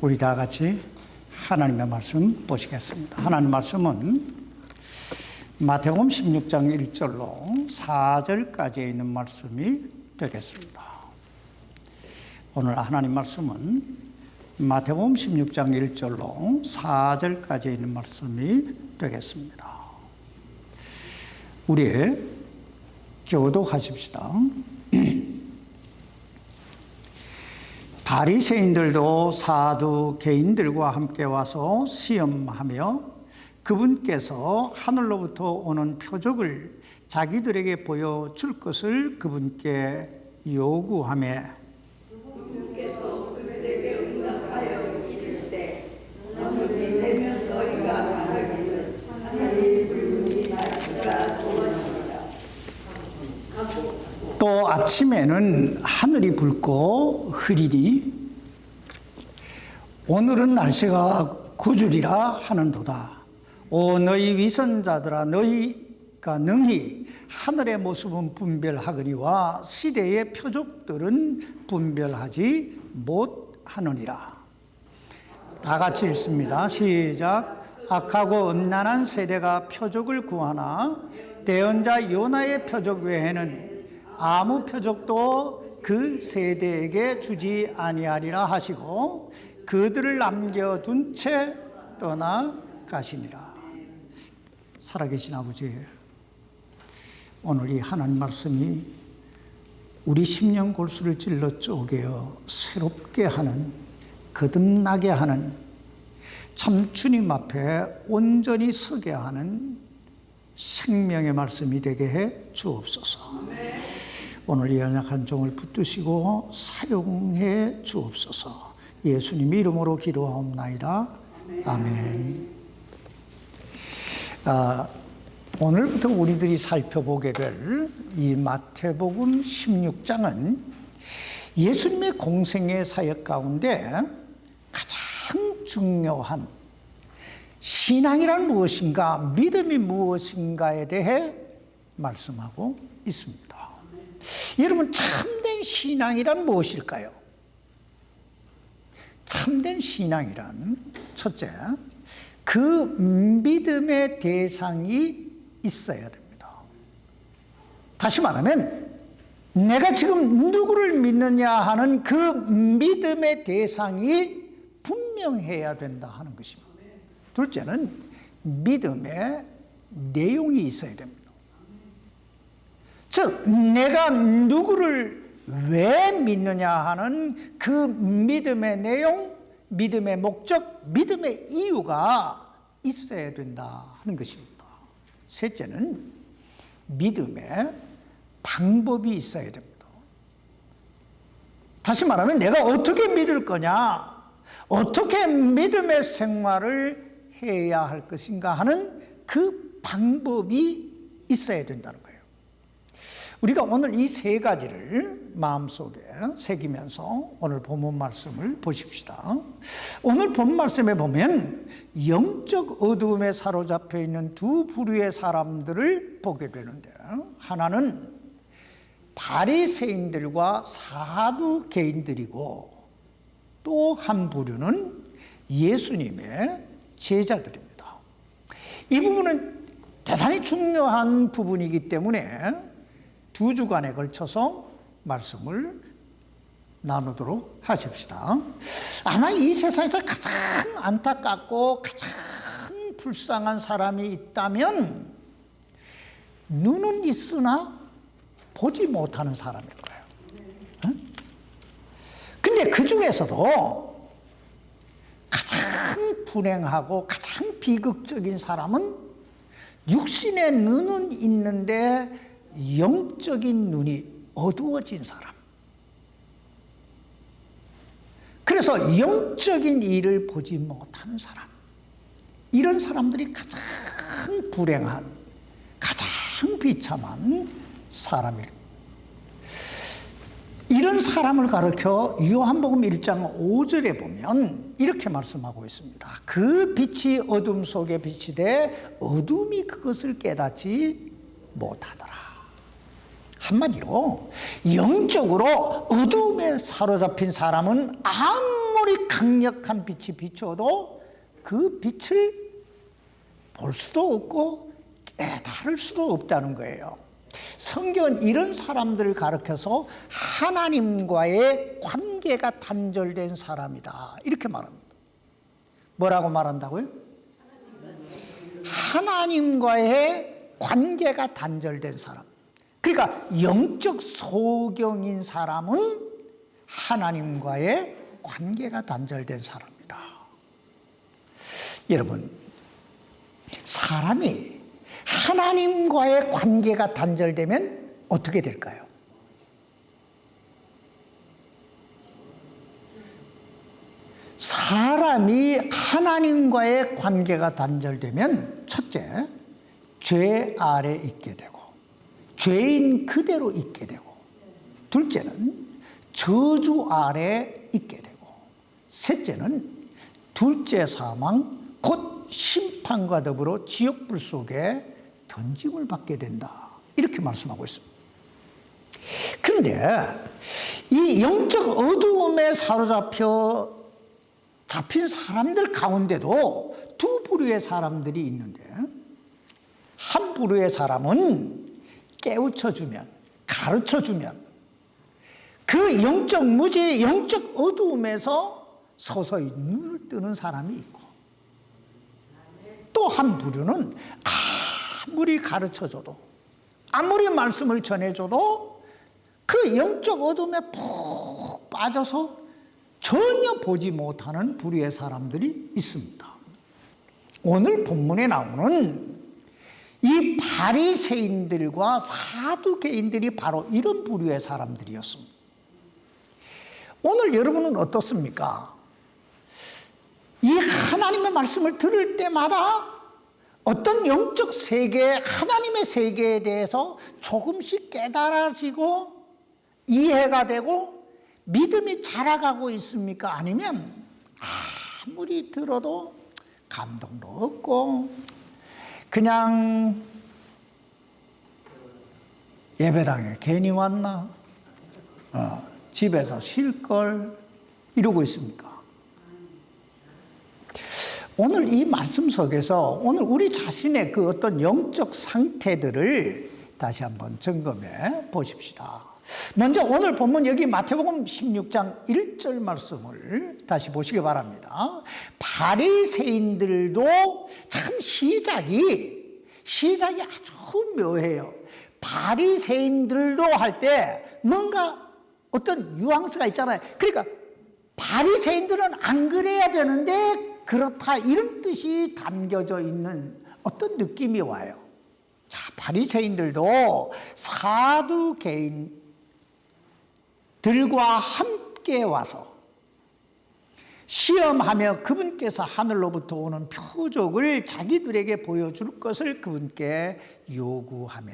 우리 다 같이 하나님의 말씀 보시겠습니다. 하나님의 말씀은 마태복음 16장 1절로 4절까지 있는 말씀이 되겠습니다. 오늘 하나님 말씀은 마태복음 16장 1절로 4절까지 있는 말씀이 되겠습니다. 우리 교독하십시다. 바리새인들도 사두개인들과 함께 와서 시험하며 그분께서 하늘로부터 오는 표적을 자기들에게 보여줄 것을 그분께 요구하며 그분께서 그들에게 응답하여 이르시되 너희들 되면 너희가 말하기를 하늘이 붉은이 날씨가 좋았습니다. 또 아침에는 하늘이 붉고 흐리리 오늘은 날씨가 구주리라 하는도다. 오 너희 위선자들아 너희가 능히 하늘의 모습은 분별하거니와 시대의 표적들은 분별하지 못하느니라. 다 같이 읽습니다. 시작. 악하고 음란한 세대가 표적을 구하나 대언자 요나의 표적 외에는 아무 표적도 그 세대에게 주지 아니하리라 하시고 그들을 남겨둔 채 떠나가시니라. 살아계신 아버지, 오늘 이 하나님 말씀이 우리 심령 골수를 찔러 쪼개어 새롭게 하는, 거듭나게 하는, 참 주님 앞에 온전히 서게 하는 생명의 말씀이 되게 해 주옵소서. 오늘 이 연약한 종을 붙드시고 사용해 주옵소서. 예수님 이름으로 기도하옵나이다. 아멘. 오늘부터 우리들이 살펴보게 될 이 마태복음 16장은 예수님의 공생의 사역 가운데 가장 중요한 신앙이란 무엇인가, 믿음이 무엇인가에 대해 말씀하고 있습니다. 여러분, 참된 신앙이란 무엇일까요? 참된 신앙이란 첫째, 그 믿음의 대상이 있어야 됩니다. 다시 말하면 내가 지금 누구를 믿느냐 하는 그 믿음의 대상이 분명해야 된다 하는 것입니다. 둘째는 믿음의 내용이 있어야 됩니다. 즉 내가 누구를 왜 믿느냐 하는 그 믿음의 내용, 믿음의 목적, 믿음의 이유가 있어야 된다 하는 것입니다. 셋째는 믿음의 방법이 있어야 됩니다. 다시 말하면 내가 어떻게 믿을 거냐, 어떻게 믿음의 생활을 해야 할 것인가 하는 그 방법이 있어야 된다는 거예요. 우리가 오늘 이 세 가지를 마음속에 새기면서 오늘 본문 말씀을 보십시다. 오늘 본문 말씀에 보면 영적 어두움에 사로잡혀 있는 두 부류의 사람들을 보게 되는데, 하나는 바리새인들과 사두개인들이고 또 한 부류는 예수님의 제자들입니다. 이 부분은 대단히 중요한 부분이기 때문에 두 주간에 걸쳐서 말씀을 나누도록 하십시다. 아마 이 세상에서 가장 안타깝고 가장 불쌍한 사람이 있다면 눈은 있으나 보지 못하는 사람일 거예요. 근데 그 중에서도 가장 불행하고 가장 비극적인 사람은 육신의 눈은 있는데 영적인 눈이 어두워진 사람. 그래서 영적인 일을 보지 못하는 사람. 이런 사람들이 가장 불행한, 가장 비참한 사람입니다. 이런 사람을 가르쳐 요한복음 1장 5절에 보면 이렇게 말씀하고 있습니다. 그 빛이 어둠 속에 비치되 어둠이 그것을 깨닫지 못하더라. 한마디로 영적으로 어둠에 사로잡힌 사람은 아무리 아무리 강력한 빛이 비춰도 그 빛을 볼 수도 없고 깨달을 수도 없다는 거예요. 성경은 이런 사람들을 가리켜서 하나님과의 관계가 단절된 사람이다 이렇게 말합니다. 뭐라고 말한다고요? 하나님과의 관계가 단절된 사람. 그러니까 영적 소경인 사람은 하나님과의 관계가 단절된 사람이다. 여러분, 사람이 하나님과의 관계가 단절되면 어떻게 될까요? 사람이 하나님과의 관계가 단절되면 첫째, 죄 아래 있게 되고 죄인 그대로 있게 되고, 둘째는 저주 아래 있게 되고, 셋째는 둘째 사망 곧 심판과 더불어 지옥불 속에 던짐을 받게 된다 이렇게 말씀하고 있습니다. 그런데 이 영적 어두움에 잡힌 사람들 가운데도 두 부류의 사람들이 있는데, 한 부류의 사람은 깨우쳐주면, 가르쳐주면 그 영적 무지, 영적 어두움에서 서서히 눈을 뜨는 사람이 있고, 또 한 부류는 아무리 가르쳐줘도, 아무리 말씀을 전해줘도 그 영적 어둠에 푹 빠져서 전혀 보지 못하는 부류의 사람들이 있습니다. 오늘 본문에 나오는 이 바리새인들과 사두개인들이 바로 이런 부류의 사람들이었습니다. 오늘 여러분은 어떻습니까? 이 하나님의 말씀을 들을 때마다 어떤 영적 세계, 하나님의 세계에 대해서 조금씩 깨달아지고 이해가 되고 믿음이 자라가고 있습니까? 아니면 아무리 들어도 감동도 없고 그냥 예배당에 괜히 왔나? 집에서 쉴걸? 이러고 있습니까? 오늘 이 말씀 속에서 오늘 우리 자신의 그 어떤 영적 상태들을 다시 한번 점검해 보십시다. 먼저 오늘 본문 여기 마태복음 16장 1절 말씀을 다시 보시기 바랍니다. 바리새인들도 참 시작이 아주 묘해요. 바리새인들도 할 때 뭔가 어떤 뉘앙스가 있잖아요. 그러니까 바리새인들은 안 그래야 되는데 그렇다 이런 뜻이 담겨져 있는 어떤 느낌이 와요. 자, 바리새인들도 사두개인들과 함께 와서 시험하며 그분께서 하늘로부터 오는 표적을 자기들에게 보여줄 것을 그분께 요구하며,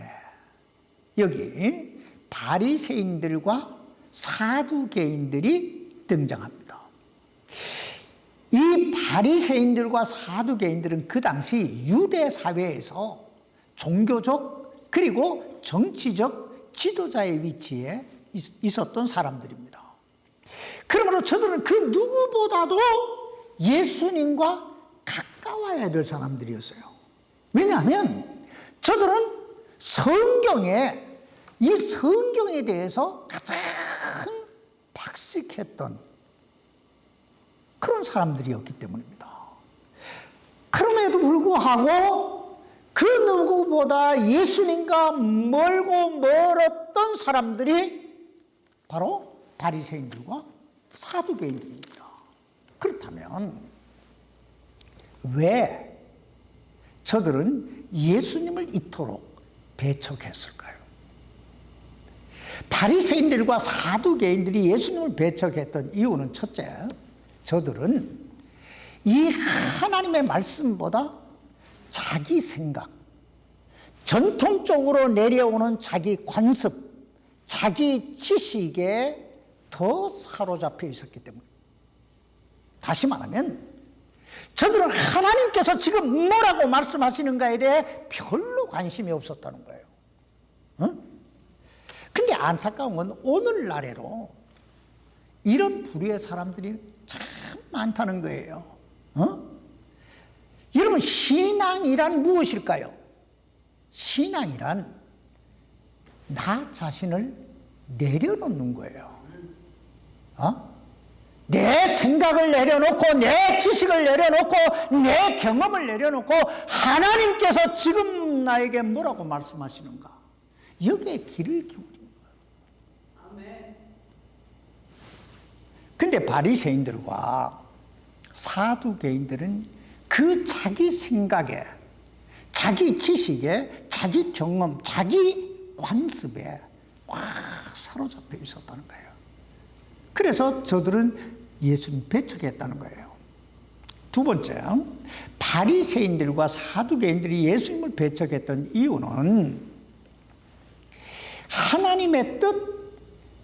여기 바리새인들과 사두개인들이 등장합니다. 이 바리새인들과 사두개인들은 그 당시 유대 사회에서 종교적 그리고 정치적 지도자의 위치에 있었던 사람들입니다. 그러므로 저들은 그 누구보다도 예수님과 가까워야 될 사람들이었어요. 왜냐하면 저들은 이 성경에 대해서 가장 박식했던 그런 사람들이었기 때문입니다. 그럼에도 불구하고 그 누구보다 예수님과 멀고 멀었던 사람들이 바로 바리새인들과 사두개인들입니다. 그렇다면 왜 저들은 예수님을 이토록 배척했을까요? 바리새인들과 사두개인들이 예수님을 배척했던 이유는 첫째, 저들은 이 하나님의 말씀보다 자기 생각, 전통적으로 내려오는 자기 관습, 자기 지식에 더 사로잡혀 있었기 때문입니다. 다시 말하면 저들은 하나님께서 지금 뭐라고 말씀하시는가에 대해 별로 관심이 없었다는 거예요. 근데 안타까운 건 오늘날에도 이런 부류의 사람들이 참 많다는 거예요. 여러분, 신앙이란 무엇일까요? 신앙이란 나 자신을 내려놓는 거예요. 내 생각을 내려놓고, 내 지식을 내려놓고, 내 경험을 내려놓고, 하나님께서 지금 나에게 뭐라고 말씀하시는가? 여기에 귀를 기울이는 거예요. 근데 바리새인들과 사두개인들은 그 자기 생각에, 자기 지식에, 자기 경험, 자기 관습에 꽉 사로잡혀 있었다는 거예요. 그래서 저들은 예수님 배척했다는 거예요. 두 번째, 바리새인들과 사두개인들이 예수님을 배척했던 이유는 하나님의 뜻,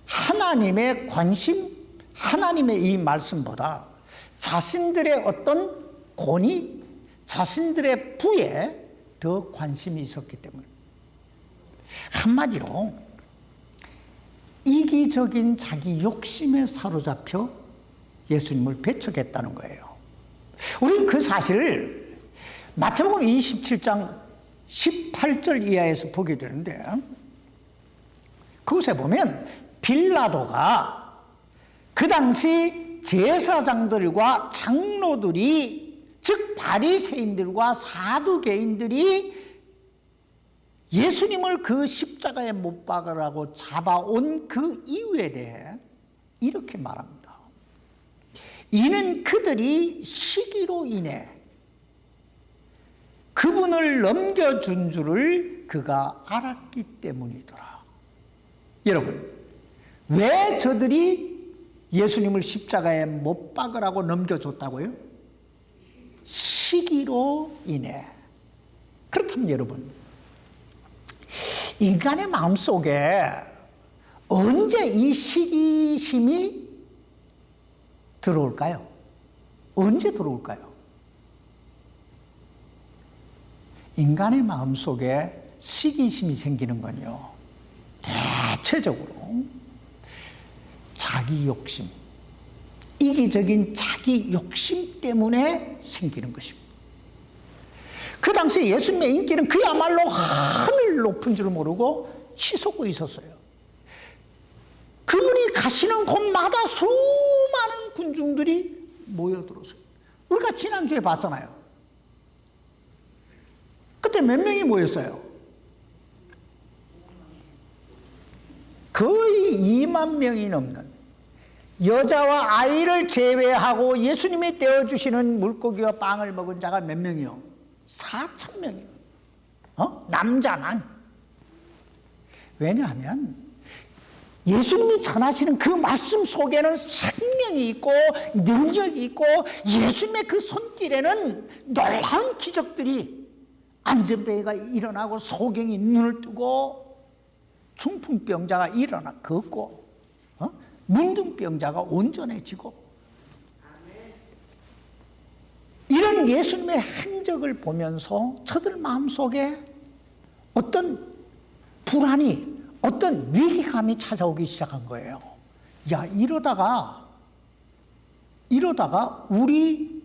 하나님의 관심, 하나님의 이 말씀보다 자신들의 어떤 권위, 자신들의 부에 더 관심이 있었기 때문입니다. 한마디로 이기적인 자기 욕심에 사로잡혀 예수님을 배척했다는 거예요. 우리는 그 사실을 마태복음 27장 18절 이하에서 보게 되는데, 그곳에 보면 빌라도가 그 당시 제사장들과 장로들이, 즉 바리새인들과 사두개인들이 예수님을 그 십자가에 못 박으라고 잡아온 그 이유에 대해 이렇게 말합니다. 이는 그들이 시기로 인해 그분을 넘겨준 줄을 그가 알았기 때문이더라. 여러분, 왜 저들이 예수님을 십자가에 못 박으라고 넘겨줬다고요? 시기로 인해. 그렇다면 여러분, 인간의 마음속에 언제 이 시기심이 들어올까요? 언제 들어올까요? 인간의 마음속에 시기심이 생기는 건요, 대체적으로 자기 욕심, 이기적인 자기 욕심 때문에 생기는 것입니다. 그 당시 예수님의 인기는 그야말로 하늘 높은 줄 모르고 치솟고 있었어요. 그분이 가시는 곳마다 수많은 군중들이 모여들었어요. 우리가 지난주에 봤잖아요. 그때 몇 명이 모였어요? 거의 2만 명이 넘는, 여자와 아이를 제외하고 예수님이 떼어주시는 물고기와 빵을 먹은 자가 몇 명이요? 4,000명이요. 남자만. 왜냐하면 예수님이 전하시는 그 말씀 속에는 생명이 있고 능력이 있고, 예수님의 그 손길에는 놀라운 기적들이, 안전병이가 일어나고 소경이 눈을 뜨고 중풍병자가 일어나 걷고, 문둥병자가 온전해지고, 이런 예수님의 행적을 보면서 저들 마음속에 어떤 불안이, 어떤 위기감이 찾아오기 시작한 거예요. 야, 이러다가 우리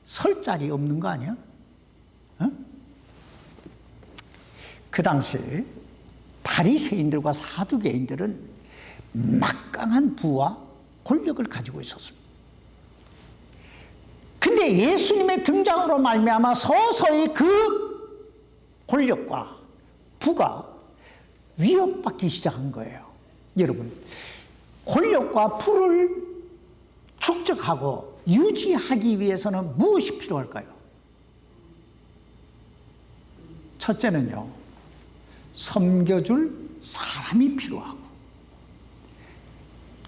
설 자리 없는 거 아니야? 그 당시 바리새인들과 사두개인들은 막강한 부와 권력을 가지고 있었습니다. 근데 예수님의 등장으로 말미암아 서서히 그 권력과 부가 위협받기 시작한 거예요. 여러분, 권력과 부를 축적하고 유지하기 위해서는 무엇이 필요할까요? 첫째는요, 섬겨줄 사람이 필요하고,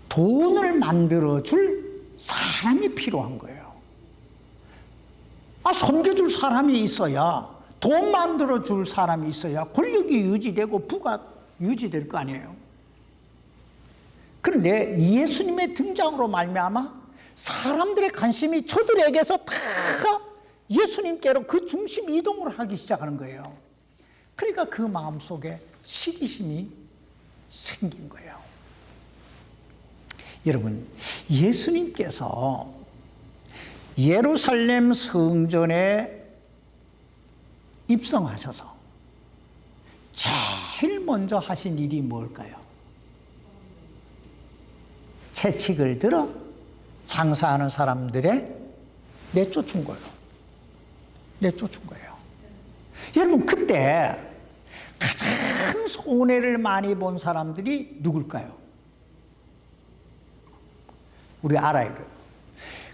돈을 만들어줄 사람이 필요한 거예요. 섬겨줄 사람이 있어야, 돈 만들어줄 사람이 있어야 권력이 유지되고 부가 유지될 거 아니에요. 그런데 예수님의 등장으로 말미암아 사람들의 관심이 저들에게서 다 예수님께로 그 중심 이동을 하기 시작하는 거예요. 그러니까 그 마음속에 시기심이 생긴 거예요. 여러분, 예수님께서 예루살렘 성전에 입성하셔서 제일 먼저 하신 일이 뭘까요? 채찍을 들어 장사하는 사람들에 내쫓은 거예요. 내쫓은 거예요. 여러분, 그때 가장 손해를 많이 본 사람들이 누굴까요? 우리 알아야 돼요.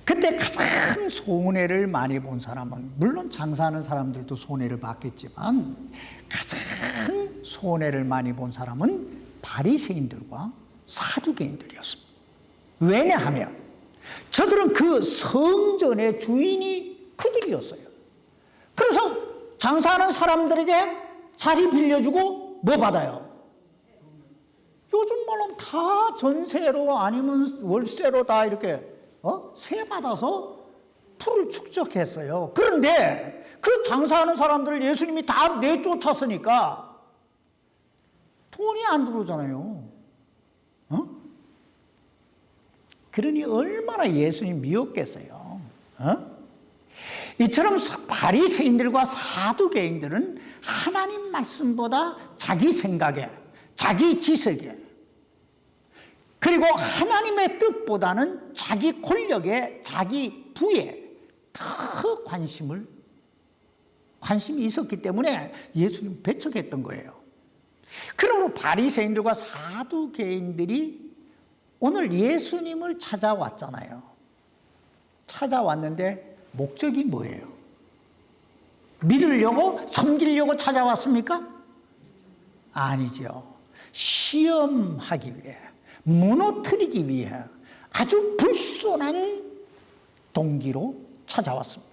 그때 가장 손해를 많이 본 사람은, 물론 장사하는 사람들도 손해를 봤겠지만 가장 손해를 많이 본 사람은 바리새인들과 사두개인들이었습니다. 왜냐하면 저들은 그 성전의 주인이 그들이었어요. 그래서 장사하는 사람들에게 자리 빌려주고 뭐 받아요? 요즘 말로 다 전세로 아니면 월세로 다 이렇게 세 받아서 풀을 축적했어요. 그런데 그 장사하는 사람들을 예수님이 다 내쫓았으니까 돈이 안 들어오잖아요. 그러니 얼마나 예수님 미웠겠어요. 이처럼 바리새인들과 사두개인들은 하나님 말씀보다 자기 생각에, 자기 지식에, 그리고 하나님의 뜻보다는 자기 권력에, 자기 부에 더 관심이 있었기 때문에 예수님 배척했던 거예요. 그러므로 바리새인들과 사두개인들이 오늘 예수님을 찾아왔잖아요. 찾아왔는데 목적이 뭐예요? 믿으려고, 섬기려고 찾아왔습니까? 아니죠. 시험하기 위해, 무너뜨리기 위해 아주 불순한 동기로 찾아왔습니다.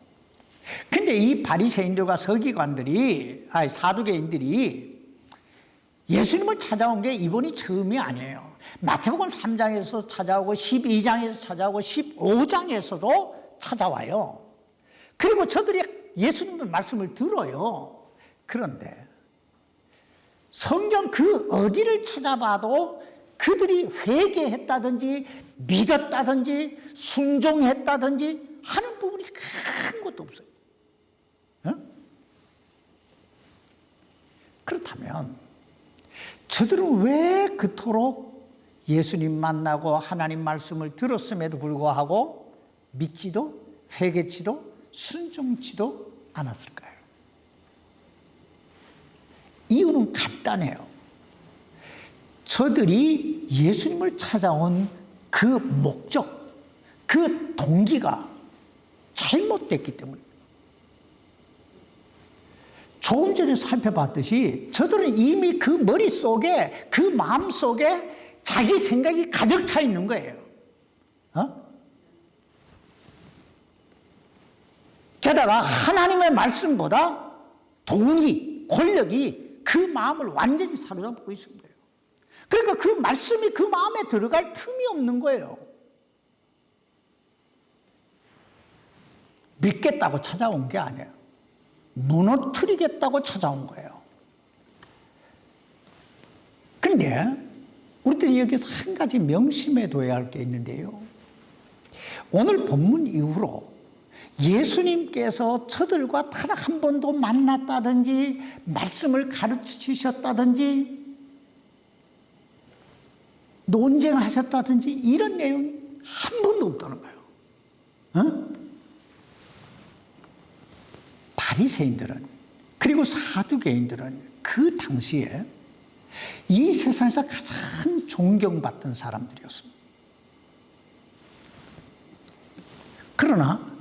근데 이 바리새인들과 서기관들이, 사두개인들이 예수님을 찾아온 게 이번이 처음이 아니에요. 마태복음 3장에서 찾아오고 12장에서 찾아오고 15장에서도 찾아와요. 그리고 저들이 예수님의 말씀을 들어요. 그런데 성경 그 어디를 찾아봐도 그들이 회개했다든지 믿었다든지 순종했다든지 하는 부분이 큰 것도 없어요. 그렇다면 저들은 왜 그토록 예수님 만나고 하나님 말씀을 들었음에도 불구하고 믿지도 회개치도 순종치도 않았을까요? 이유는 간단해요. 저들이 예수님을 찾아온 그 목적, 그 동기가 잘못됐기 때문입니다. 조금 전에 살펴봤듯이 저들은 이미 그 머릿속에, 그 마음속에 자기 생각이 가득 차 있는 거예요. 게다가 하나님의 말씀보다 돈이, 권력이 그 마음을 완전히 사로잡고 있는 거예요. 그러니까 그 말씀이 그 마음에 들어갈 틈이 없는 거예요. 믿겠다고 찾아온 게 아니에요. 무너뜨리겠다고 찾아온 거예요. 그런데 우리들이 여기서 한 가지 명심해 둬야 할 게 있는데요. 오늘 본문 이후로 예수님께서 저들과 단 한 번도 만났다든지 말씀을 가르치셨다든지 논쟁하셨다든지 이런 내용이 한 번도 없다는 거예요. 바리새인들은, 그리고 사두개인들은 그 당시에 이 세상에서 가장 존경받던 사람들이었습니다. 그러나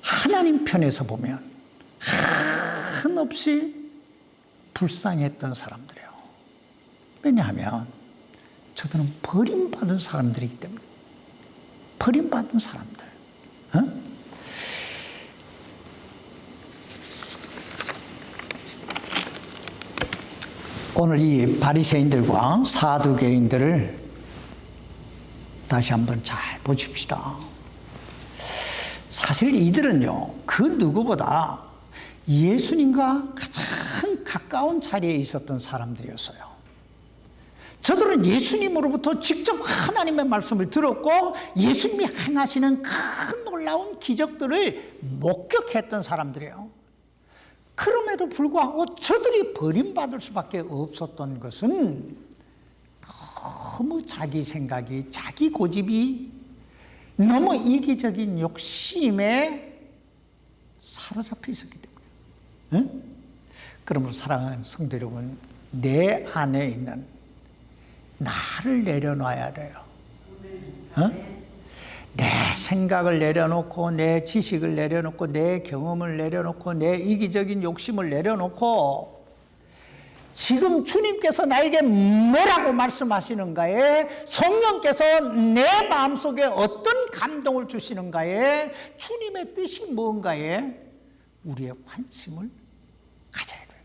하나님 편에서 보면 한없이 불쌍했던 사람들이에요. 왜냐하면 저들은 버림받은 사람들이기 때문에. 버림받은 사람들. 오늘 이 바리새인들과 사두개인들을 다시 한번 잘 보십시다. 사실 이들은요, 그 누구보다 예수님과 가장 가까운 자리에 있었던 사람들이었어요. 저들은 예수님으로부터 직접 하나님의 말씀을 들었고 예수님이 행하시는 큰 놀라운 기적들을 목격했던 사람들이에요. 그럼에도 불구하고 저들이 버림받을 수밖에 없었던 것은 너무 자기 생각이, 자기 고집이 너무 이기적인 욕심에 사로잡혀 있었기 때문에. 응? 그러므로 사랑하는 성도 여러분, 내 안에 있는 나를 내려놔야 돼요. 어? 내 생각을 내려놓고 내 지식을 내려놓고 내 경험을 내려놓고 내 이기적인 욕심을 내려놓고 지금 주님께서 나에게 뭐라고 말씀하시는가에, 성령께서 내 마음속에 어떤 감동을 주시는가에, 주님의 뜻이 뭔가에 우리의 관심을 가져야 돼요.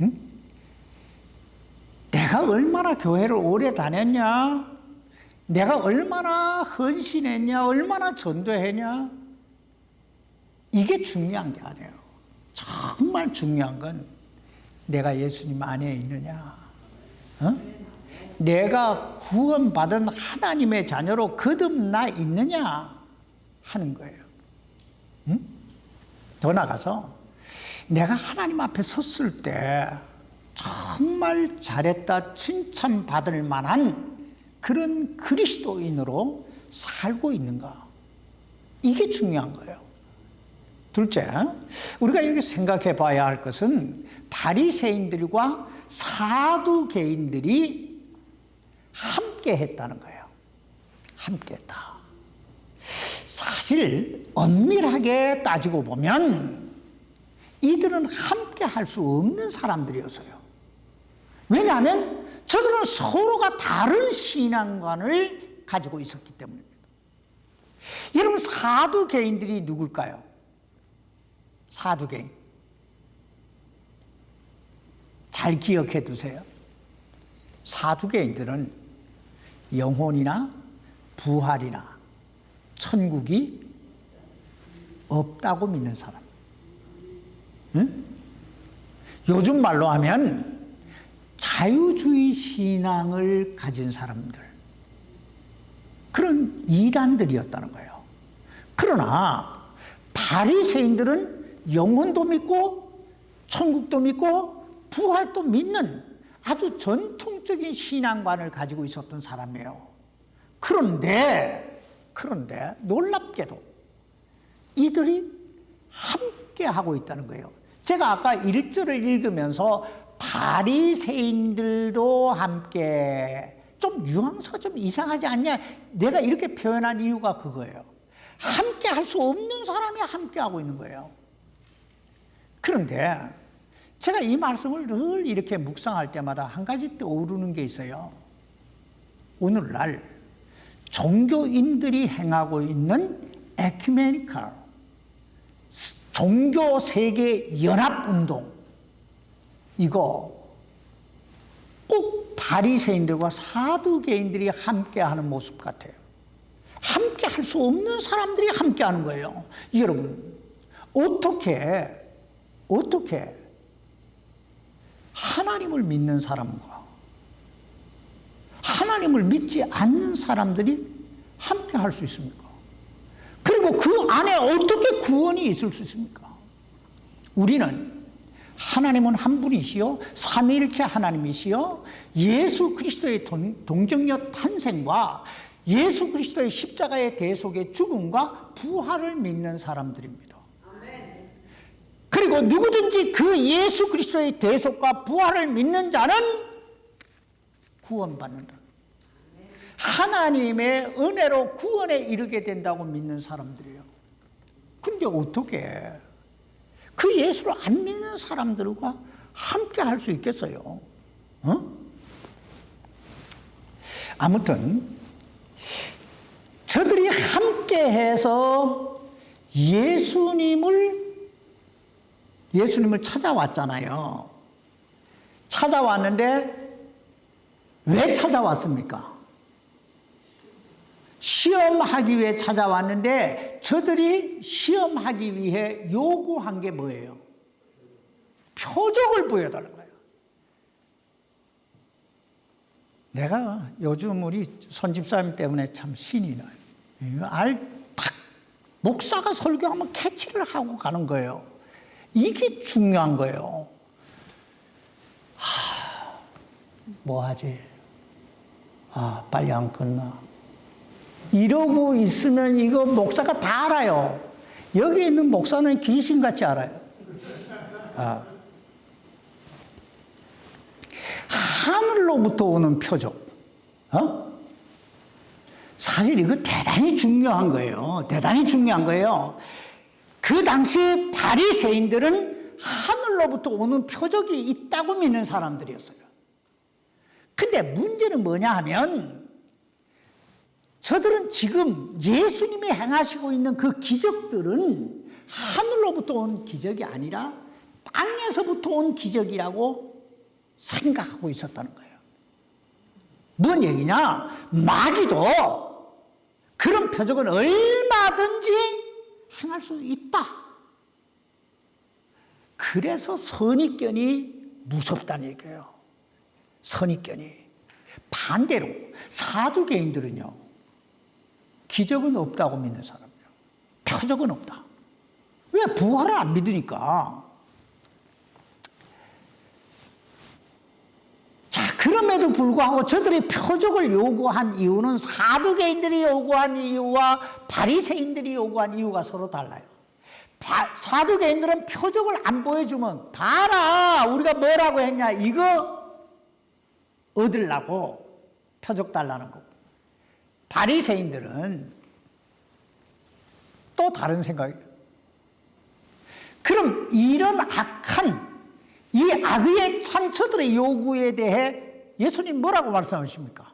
응? 내가 얼마나 교회를 오래 다녔냐, 내가 얼마나 헌신했냐, 얼마나 전도했냐, 이게 중요한 게 아니에요. 정말 중요한 건 내가 예수님 안에 있느냐, 어? 내가 구원받은 하나님의 자녀로 거듭나 있느냐 하는 거예요. 응? 더 나가서 내가 하나님 앞에 섰을 때 정말 잘했다 칭찬받을 만한 그런 그리스도인으로 살고 있는가, 이게 중요한 거예요. 둘째, 우리가 여기 생각해 봐야 할 것은 바리새인들과 사두개인들이 함께 했다는 거예요. 함께 했다. 사실 엄밀하게 따지고 보면 이들은 함께 할 수 없는 사람들이었어요. 왜냐하면 저들은 서로가 다른 신앙관을 가지고 있었기 때문입니다. 여러분, 사두개인들이 누굴까요? 사두개인. 잘 기억해 두세요. 사두개인들은 영혼이나 부활이나 천국이 없다고 믿는 사람. 응? 요즘 말로 하면 자유주의 신앙을 가진 사람들, 그런 이단들이었다는 거예요. 그러나 바리새인들은 영혼도 믿고 천국도 믿고 부활도 믿는 아주 전통적인 신앙관을 가지고 있었던 사람이에요. 그런데 놀랍게도 이들이 함께 하고 있다는 거예요. 제가 아까 1절을 읽으면서 바리새인들도 함께, 좀 뉘앙스가 좀 이상하지 않냐, 내가 이렇게 표현한 이유가 그거예요. 함께 할 수 없는 사람이 함께 하고 있는 거예요. 그런데 제가 이 말씀을 늘 이렇게 묵상할 때마다 한 가지 떠오르는 게 있어요. 오늘날 종교인들이 행하고 있는 에큐메니컬 종교 세계 연합 운동, 이거 꼭 바리새인들과 사두개인들이 함께하는 모습 같아요. 함께 할 수 없는 사람들이 함께하는 거예요. 여러분, 어떻게 하나님을 믿는 사람과 하나님을 믿지 않는 사람들이 함께할 수 있습니까? 그리고 그 안에 어떻게 구원이 있을 수 있습니까? 우리는 하나님은 한 분이시요 삼위일체 하나님이시요 예수 그리스도의 동정녀 탄생과 예수 그리스도의 십자가의 대속의 죽음과 부활을 믿는 사람들입니다. 그리고 누구든지 그 예수 그리스도의 대속과 부활을 믿는 자는 구원받는다. 하나님의 은혜로 구원에 이르게 된다고 믿는 사람들이에요. 근데 어떻게 그 예수를 안 믿는 사람들과 함께 할 수 있겠어요? 아무튼 저들이 함께해서 예수님을 찾아왔잖아요. 찾아왔는데 왜 찾아왔습니까? 시험하기 위해 찾아왔는데 저들이 시험하기 위해 요구한 게 뭐예요? 표적을 보여달라는 거예요. 내가 요즘 우리 손집사님 때문에 참 신이 나요. 목사가 설교하면 캐치를 하고 가는 거예요. 이게 중요한 거예요. 뭐 하지? 빨리 안 끝나. 이러고 있으면 이거 목사가 다 알아요. 여기 있는 목사는 귀신같이 알아요. 하늘로부터 오는 표적. 사실 이거 대단히 중요한 거예요. 대단히 중요한 거예요. 그 당시 바리새인들은 하늘로부터 오는 표적이 있다고 믿는 사람들이었어요. 근데 문제는 뭐냐 하면 저들은 지금 예수님이 행하시고 있는 그 기적들은 하늘로부터 온 기적이 아니라 땅에서부터 온 기적이라고 생각하고 있었다는 거예요. 뭔 얘기냐? 마귀도 그런 표적은 얼마든지 행할 수 있다. 그래서 선입견이 무섭다는 얘기예요. 선입견이. 반대로 사두개인들은요, 기적은 없다고 믿는 사람이에요. 표적은 없다. 왜? 부활을 안 믿으니까. 자, 그럼에도 불구하고 저들이 표적을 요구한 이유는 사두개인들이 요구한 이유와 바리새인들이 요구한 이유가 서로 달라요. 사두개인들은 표적을 안 보여주면 봐라, 우리가 뭐라고 했냐, 이거 얻으려고 표적 달라는 거고, 바리새인들은 또 다른 생각이에요. 그럼 이런 악한 이 악의 산처들의 요구에 대해 예수님 뭐라고 말씀하십니까?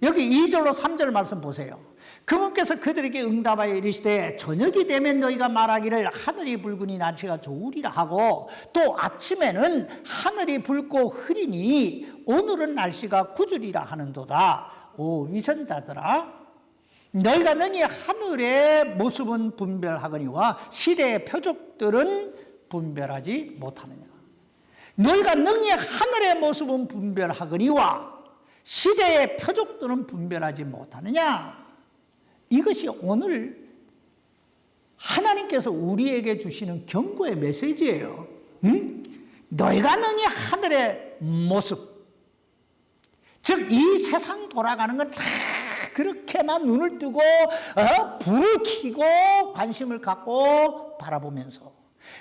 여기 2절로 3절 말씀 보세요. 그분께서 그들에게 응답하여 이르시되 저녁이 되면 너희가 말하기를 하늘이 붉으니 날씨가 좋으리라 하고 또 아침에는 하늘이 붉고 흐리니 오늘은 날씨가 구주리라 하는도다. 오 위선자들아, 너희가 능히 하늘의 모습은 분별하거니와 시대의 표적들은 분별하지 못하느냐. 너희가 능히 하늘의 모습은 분별하거니와 시대의 표적들은 분별하지 못하느냐. 이것이 오늘 하나님께서 우리에게 주시는 경고의 메시지예요. 너희가 능히 하늘의 모습, 즉 이 세상 돌아가는 건 다 그렇게만 눈을 뜨고 불을 켜고 관심을 갖고 바라보면서,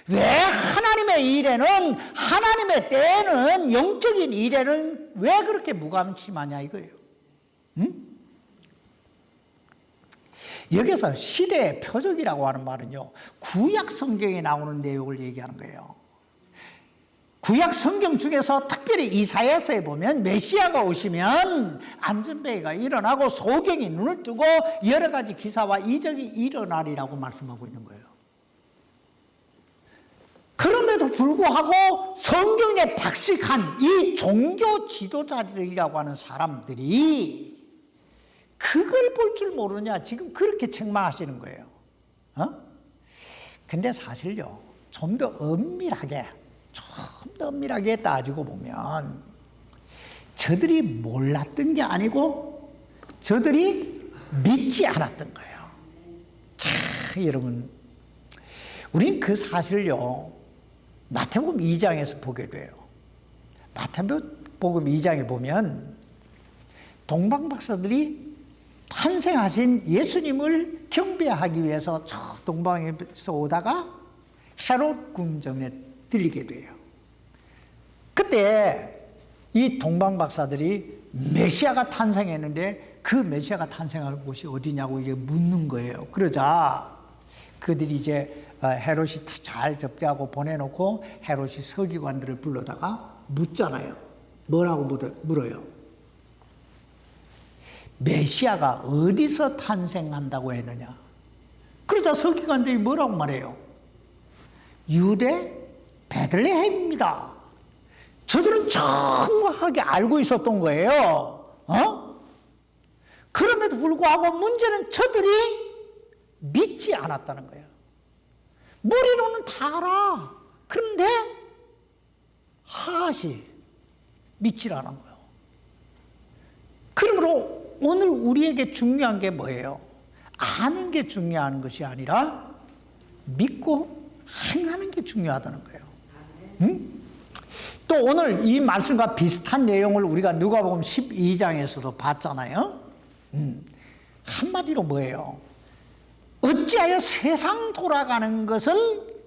왜 하나님의 일에는, 하나님의 때에는, 영적인 일에는 왜 그렇게 무관심하냐 이거예요. 여기서 시대의 표적이라고 하는 말은요, 구약 성경에 나오는 내용을 얘기하는 거예요. 구약 성경 중에서 특별히 이사야서에 보면 메시아가 오시면 안전뱅이가 일어나고 소경이 눈을 뜨고 여러 가지 기사와 이적이 일어나리라고 말씀하고 있는 거예요. 그럼에도 불구하고 성경에 박식한 이 종교 지도자들이라고 하는 사람들이 그걸 볼 줄 모르냐, 지금 그렇게 책망하시는 거예요. 근데 사실요, 좀 더 엄밀하게 따지고 보면 저들이 몰랐던 게 아니고 저들이 믿지 않았던 거예요. 자, 여러분, 우린 그 사실을요, 마태복음 2장에서 보게 돼요. 마태복음 2장에 보면 동방박사들이 탄생하신 예수님을 경배하기 위해서 저 동방에서 오다가 헤롯 궁전에 들리게 돼요. 그때 이 동방박사들이 메시아가 탄생했는데 그 메시아가 탄생할 곳이 어디냐고 이제 묻는 거예요. 그러자 그들이 이제 헤롯이 잘 접대하고 보내놓고 헤롯이 서기관들을 불러다가 묻잖아요. 뭐라고 물어요? 메시아가 어디서 탄생한다고 했느냐? 그러자 서기관들이 뭐라고 말해요? 유대 베들레헴입니다. 저들은 정확하게 알고 있었던 거예요. 그럼에도 불구하고 문제는 저들이 믿지 않았다는 거예요. 머리로는 다 알아. 그런데 하시 믿질 않은 거예요. 그러므로 오늘 우리에게 중요한 게 뭐예요? 아는 게 중요한 것이 아니라 믿고 행하는 게 중요하다는 거예요. 응? 또 오늘 이 말씀과 비슷한 내용을 우리가 누가복음 12장에서도 봤잖아요. 한마디로 뭐예요? 어찌하여 세상 돌아가는 것은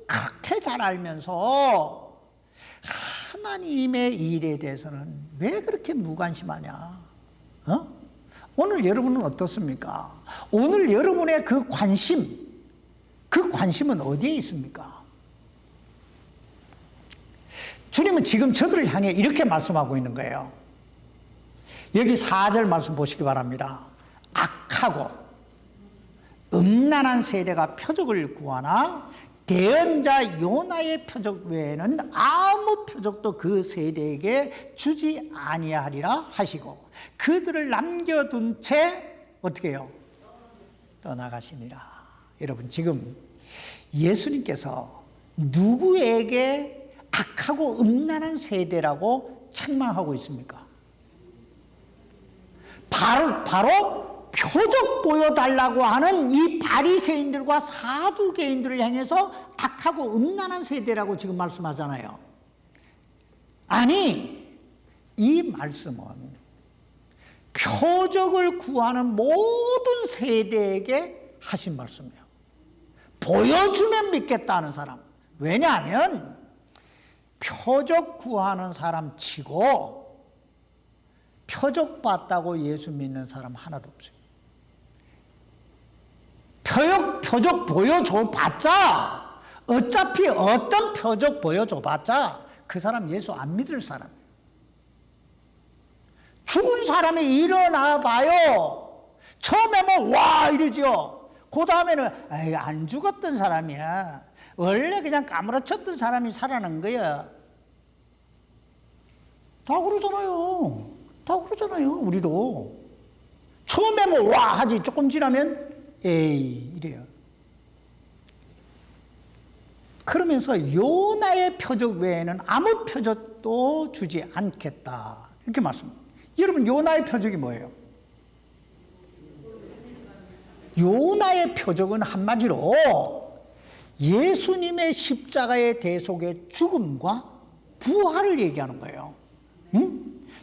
그렇게 잘 알면서 하나님의 일에 대해서는 왜 그렇게 무관심하냐? 오늘 여러분은 어떻습니까? 오늘 여러분의 그 관심은 어디에 있습니까? 주님은 지금 저들을 향해 이렇게 말씀하고 있는 거예요. 여기 4절 말씀 보시기 바랍니다. 악하고 음란한 세대가 표적을 구하나 대언자 요나의 표적 외에는 아무 표적도 그 세대에게 주지 아니하리라 하시고 그들을 남겨둔 채 어떻게 해요? 떠나가시니라. 여러분 지금 예수님께서 누구에게 악하고 음란한 세대라고 책망하고 있습니까? 바로 표적 보여달라고 하는 이 바리새인들과 사두개인들을 향해서 악하고 음란한 세대라고 지금 말씀하잖아요. 아니, 이 말씀은 표적을 구하는 모든 세대에게 하신 말씀이에요. 보여주면 믿겠다는 사람. 왜냐하면 표적 구하는 사람 치고 표적 봤다고 예수 믿는 사람 하나도 없어요. 표적 보여줘 봤자 어차피 어떤 표적 보여줘 봤자 그 사람 예수 안 믿을 사람이에요. 죽은 사람이 일어나 봐요. 처음에는 와 이러죠. 그 다음에는 안 죽었던 사람이야. 원래 그냥 까무러쳤던 사람이 살아난 거야. 다 그러잖아요. 우리도. 처음에 와 하지 조금 지나면 에이 이래요. 그러면서 요나의 표적 외에는 아무 표적도 주지 않겠다. 이렇게 말씀합니다. 여러분 요나의 표적이 뭐예요? 요나의 표적은 한마디로 예수님의 십자가의 대속의 죽음과 부활을 얘기하는 거예요.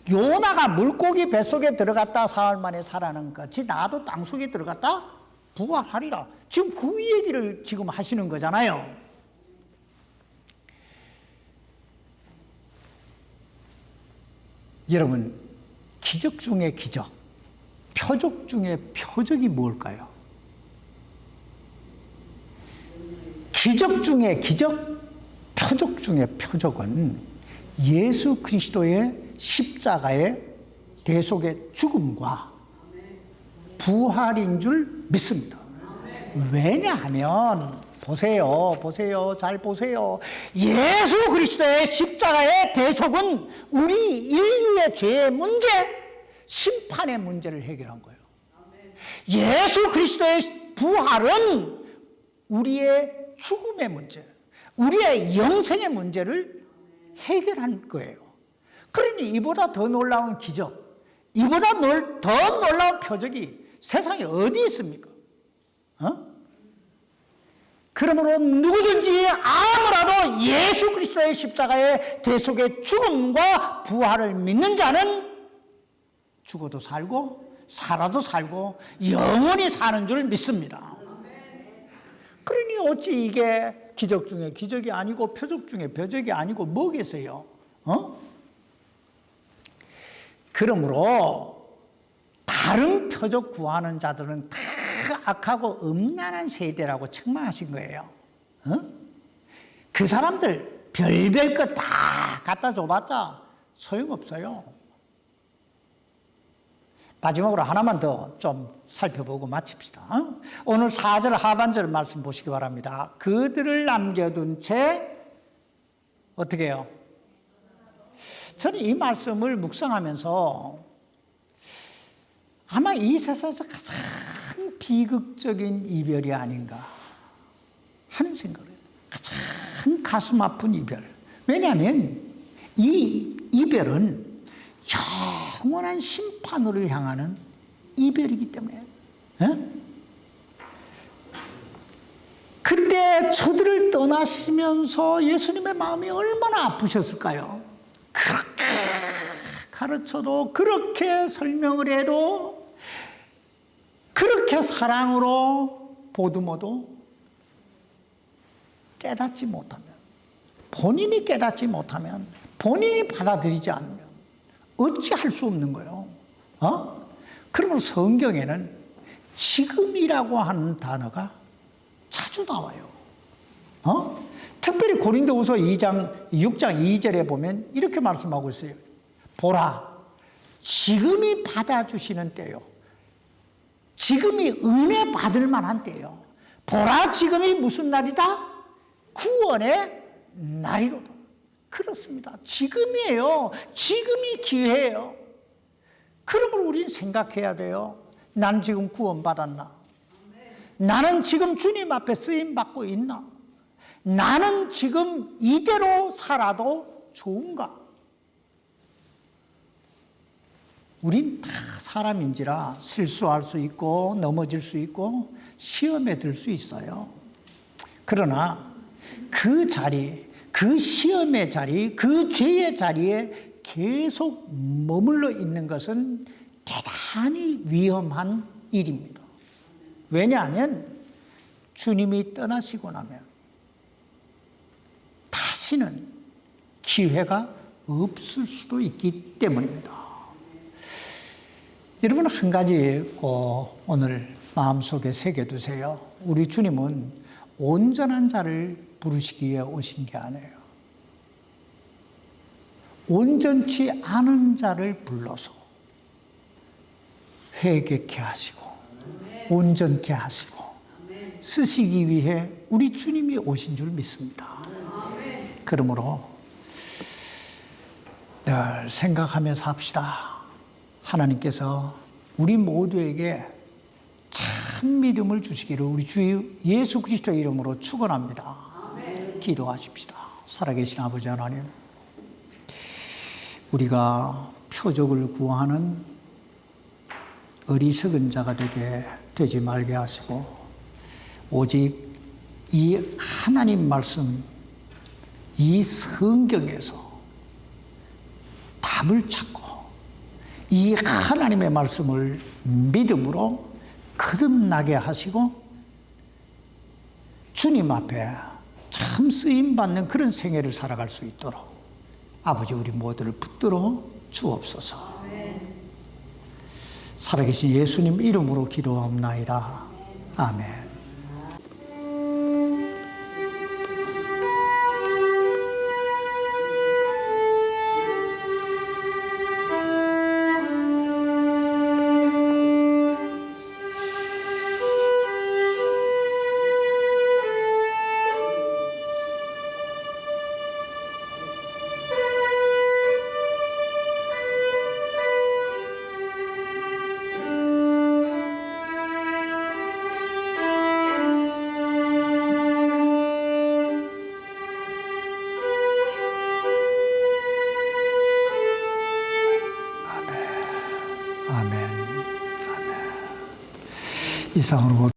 요나가 물고기 뱃속에 들어갔다 사흘 만에 살아난 것 같이 나도 땅속에 들어갔다 부활하리라. 지금 그 얘기를 지금 하시는 거잖아요. 여러분, 기적 중에 기적, 표적 중에 표적이 뭘까요? 기적 중에 기적, 표적 중에 표적은 예수 그리스도의 십자가의 대속의 죽음과 부활인 줄 믿습니다. 왜냐하면 보세요, 잘 보세요. 예수 그리스도의 십자가의 대속은 우리 인류의 죄의 문제, 심판의 문제를 해결한 거예요. 예수 그리스도의 부활은 우리의 죽음의 문제, 우리의 영생의 문제를 해결한 거예요. 그러니 이보다 더 놀라운 기적, 이보다 더 놀라운 표적이 세상에 어디 있습니까? 그러므로 누구든지 아무라도 예수 그리스도의 십자가의 대속의 죽음과 부활을 믿는 자는 죽어도 살고 살아도 살고 영원히 사는 줄 믿습니다. 그러니 어찌 이게 기적 중에 기적이 아니고 표적 중에 표적이 아니고 뭐겠어요? 그러므로 다른 표적 구하는 자들은 다 악하고 음란한 세대라고 책망하신 거예요. 그 사람들 별별 것 다 갖다 줘봤자 소용없어요. 마지막으로 하나만 더 좀 살펴보고 마칩시다. 오늘 4절 하반절 말씀 보시기 바랍니다. 그들을 남겨둔 채 어떻게 해요? 저는 이 말씀을 묵상하면서 아마 이 세상에서 가장 비극적인 이별이 아닌가 하는 생각을 해요. 가장 가슴 아픈 이별. 왜냐하면 이 이별은 영원한 심판으로 향하는 이별이기 때문에. 에? 그때 저들을 떠나시면서 예수님의 마음이 얼마나 아프셨을까요? 그렇게 가르쳐도, 그렇게 설명을 해도, 그렇게 사랑으로 보듬어도 깨닫지 못하면, 본인이 깨닫지 못하면, 본인이 받아들이지 않으면 어찌할 수 없는 거예요. 그러면 성경에는 지금이라고 하는 단어가 자주 나와요. 특별히 고린도후서 6장 2절에 보면 이렇게 말씀하고 있어요. 보라, 지금이 받아주시는 때요. 지금이 은혜 받을 만한 때요. 보라, 지금이 무슨 날이다? 구원의 날이로다. 그렇습니다. 지금이에요. 지금이 기회예요. 그러므로 우린 생각해야 돼요. 난 지금 구원받았나? 나는 지금 주님 앞에 쓰임받고 있나? 나는 지금 이대로 살아도 좋은가? 우린 다 사람인지라 실수할 수 있고 넘어질 수 있고 시험에 들 수 있어요. 그러나 그 자리, 그 시험의 자리, 그 죄의 자리에 계속 머물러 있는 것은 대단히 위험한 일입니다. 왜냐하면 주님이 떠나시고 나면 다시는 기회가 없을 수도 있기 때문입니다. 여러분, 한 가지 꼭 오늘 마음속에 새겨두세요. 우리 주님은 온전한 자를 부르시기 위해 오신 게 아니에요. 온전치 않은 자를 불러서 회개케 하시고 온전케 하시고 쓰시기 위해 우리 주님이 오신 줄 믿습니다. 그러므로 늘 생각하면서 합시다. 하나님께서 우리 모두에게 참 믿음을 주시기를 우리 주 예수 그리스도의 이름으로 축원합니다. 기도하십시다. 살아계신 아버지 하나님, 우리가 표적을 구하는 어리석은 자가 되지 말게 하시고 오직 이 하나님 말씀, 이 성경에서 답을 찾고 이 하나님의 말씀을 믿음으로 거듭나게 하시고 주님 앞에 참 쓰임받는 그런 생애를 살아갈 수 있도록 아버지 우리 모두를 붙들어 주옵소서. 살아계신 예수님 이름으로 기도하옵나이다. 아멘. 이상으로